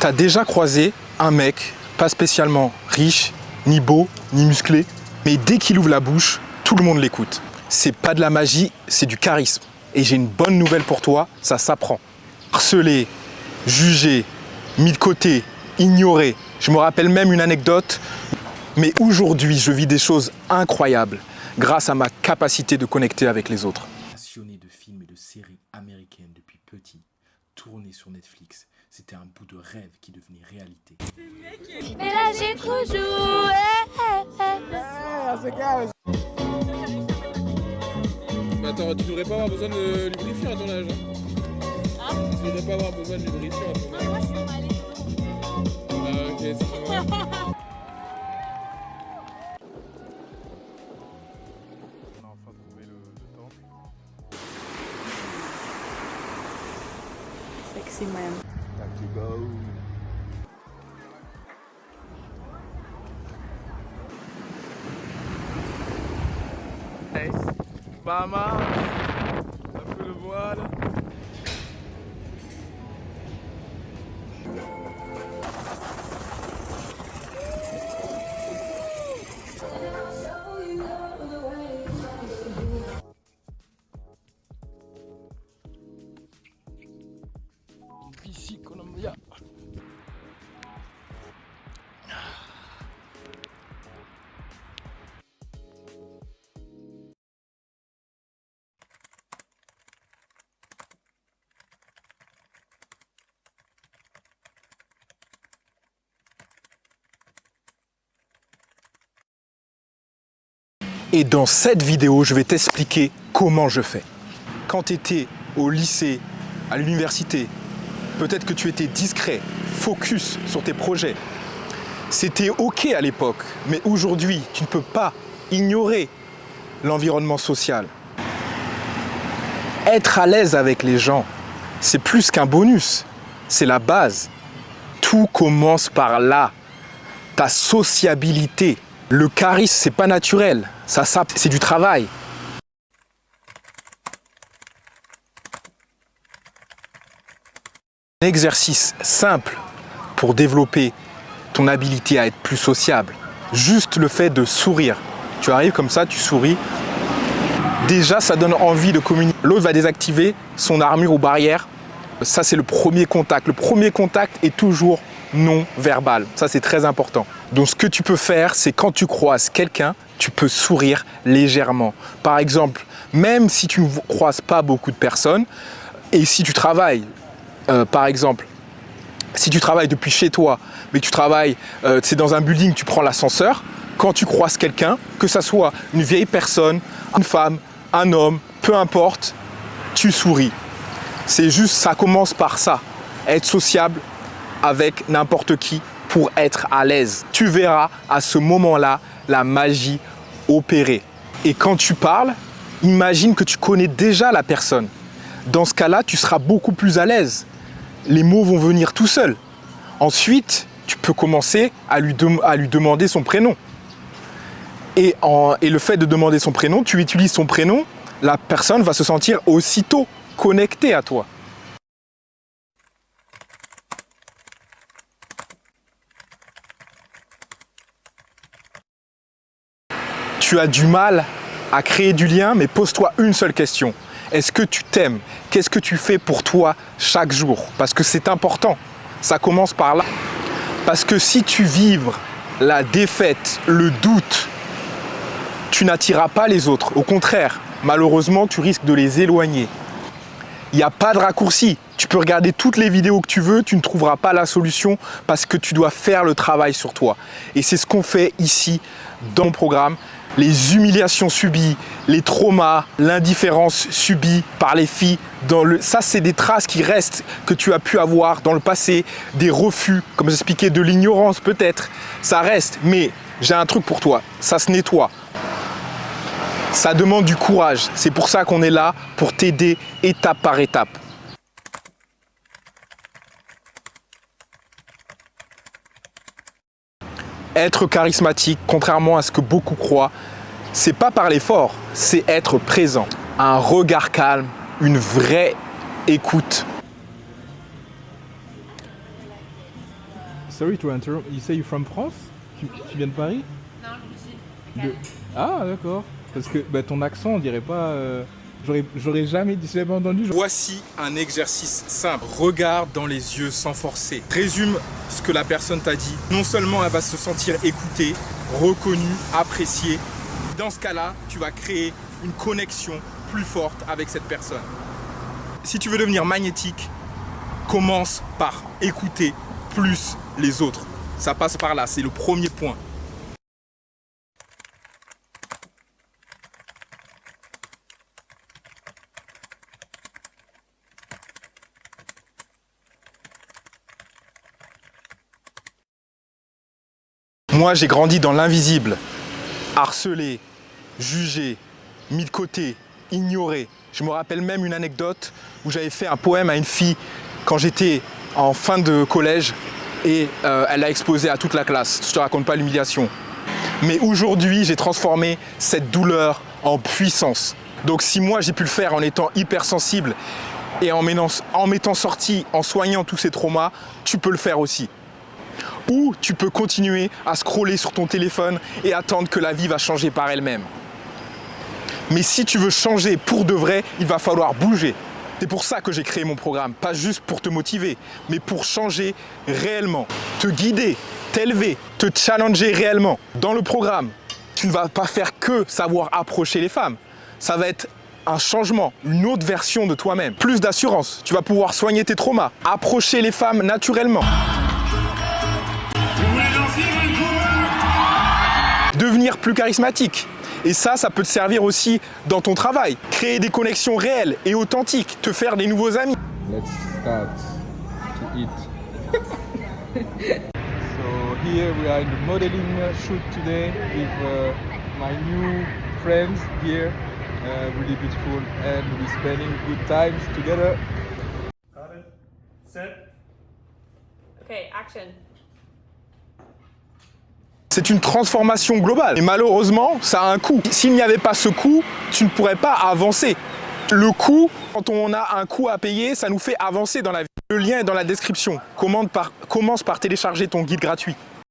T'as déjà croisé un mec, pas spécialement riche, ni beau, ni musclé, mais dès qu'il ouvre la bouche, tout le monde l'écoute. C'est pas de la magie, c'est du charisme. Et j'ai une bonne nouvelle pour toi, ça s'apprend. Harcelé, jugé, mis de côté, ignoré. Je me rappelle même une anecdote, mais aujourd'hui, je vis des choses incroyables grâce à ma capacité de connecter avec les autres. Passionné de films et de séries américaines depuis petit, tourné sur Netflix. C'était un bout de rêve qui devenait réalité. Mais là j'ai trop joué. Mais attends, tu devrais pas avoir besoin de lubrifiant à ton âge. Hein, tu devrais pas avoir besoin de lubrifiant à ton âge. Moi je suis emballée. Ah ok, c'est bon. On a enfin trouvé le temple. Sexy man. Time to go. Bahamas, un peu le voile. Ici, Colombia. Et dans cette vidéo, je vais t'expliquer comment je fais. Quand tu étais au lycée, à l'université, peut-être que tu étais discret, focus sur tes projets. C'était OK à l'époque, mais aujourd'hui, tu ne peux pas ignorer l'environnement social. Être à l'aise avec les gens, c'est plus qu'un bonus, c'est la base. Tout commence par là, ta sociabilité. Le charisme, c'est pas naturel, ça c'est du travail. Un exercice simple pour développer ton habilité à être plus sociable. Juste le fait de sourire. Tu arrives comme ça, tu souris. Déjà, ça donne envie de communiquer. L'autre va désactiver son armure ou barrière. Ça, c'est le premier contact. Le premier contact est toujours non verbal. Ça, c'est très important. Donc, ce que tu peux faire, c'est quand tu croises quelqu'un, tu peux sourire légèrement. Par exemple, même si tu ne croises pas beaucoup de personnes, et si tu travailles, par exemple, si tu travailles depuis chez toi, mais que tu travailles, c'est dans un building, tu prends l'ascenseur, quand tu croises quelqu'un, que ça soit une vieille personne, une femme, un homme, peu importe, tu souris. C'est juste, ça commence par ça, être sociable avec n'importe qui pour être à l'aise. Tu verras à ce moment-là la magie opérer. Et quand tu parles, imagine que tu connais déjà la personne. Dans ce cas-là, tu seras beaucoup plus à l'aise. Les mots vont venir tout seuls. Ensuite, tu peux commencer à lui demander son prénom. Et le fait de demander son prénom, tu utilises son prénom, la personne va se sentir aussitôt connectée à toi. Tu as du mal à créer du lien, mais pose-toi une seule question. Est-ce que tu t'aimes? Qu'est-ce que tu fais pour toi chaque jour? Parce que c'est important. Ça commence par là. Parce que si tu vibres la défaite, le doute, tu n'attireras pas les autres. Au contraire, malheureusement, tu risques de les éloigner. Il n'y a pas de raccourci. Tu peux regarder toutes les vidéos que tu veux, tu ne trouveras pas la solution parce que tu dois faire le travail sur toi. Et c'est ce qu'on fait ici dans le programme. Les humiliations subies, les traumas, l'indifférence subie par les filles, ça c'est des traces qui restent, que tu as pu avoir dans le passé, des refus, comme j'expliquais, de l'ignorance peut-être, ça reste, mais j'ai un truc pour toi, ça se nettoie. Ça demande du courage, c'est pour ça qu'on est là, pour t'aider étape par étape. Être charismatique, contrairement à ce que beaucoup croient, c'est pas parler fort, c'est être présent. Un regard calme, une vraie écoute. Sorry to interrupt. You say you're from France? Tu viens de Paris? Non, je suis Ah, d'accord. Parce que bah, ton accent, on dirait pas. J'aurais jamais entendu. Voici un exercice simple. Regarde dans les yeux sans forcer. Résume ce que la personne t'a dit. Non seulement elle va se sentir écoutée, reconnue, appréciée. Dans ce cas-là, tu vas créer une connexion plus forte avec cette personne. Si tu veux devenir magnétique, commence par écouter plus les autres. Ça passe par là, c'est le premier point. Moi, j'ai grandi dans l'invisible, harcelé, jugé, mis de côté, ignoré. Je me rappelle même une anecdote où j'avais fait un poème à une fille quand j'étais en fin de collège et elle l'a exposé à toute la classe. Je te raconte pas l'humiliation. Mais aujourd'hui, j'ai transformé cette douleur en puissance. Donc si moi j'ai pu le faire en étant hypersensible et en m'étant sorti, en soignant tous ces traumas, tu peux le faire aussi. Ou tu peux continuer à scroller sur ton téléphone et attendre que la vie va changer par elle-même. Mais si tu veux changer pour de vrai, il va falloir bouger. C'est pour ça que j'ai créé mon programme, pas juste pour te motiver, mais pour changer réellement, te guider, t'élever, te challenger réellement. Dans le programme, tu ne vas pas faire que savoir approcher les femmes. Ça va être un changement, une autre version de toi-même. Plus d'assurance, tu vas pouvoir soigner tes traumas, approcher les femmes naturellement. Devenir plus charismatique. Et ça peut te servir aussi dans ton travail. Créer des connexions réelles et authentiques, te faire des nouveaux amis. Let's start to eat. So here we are in the modeling shoot today with my new friends here. Really beautiful and we're spending good times together. Got it. Set. Okay, action. C'est une transformation globale. Et malheureusement, ça a un coût. S'il n'y avait pas ce coût, tu ne pourrais pas avancer. Le coût, quand on a un coût à payer, ça nous fait avancer dans la vie. Le lien est dans la description. Commence par télécharger ton guide gratuit.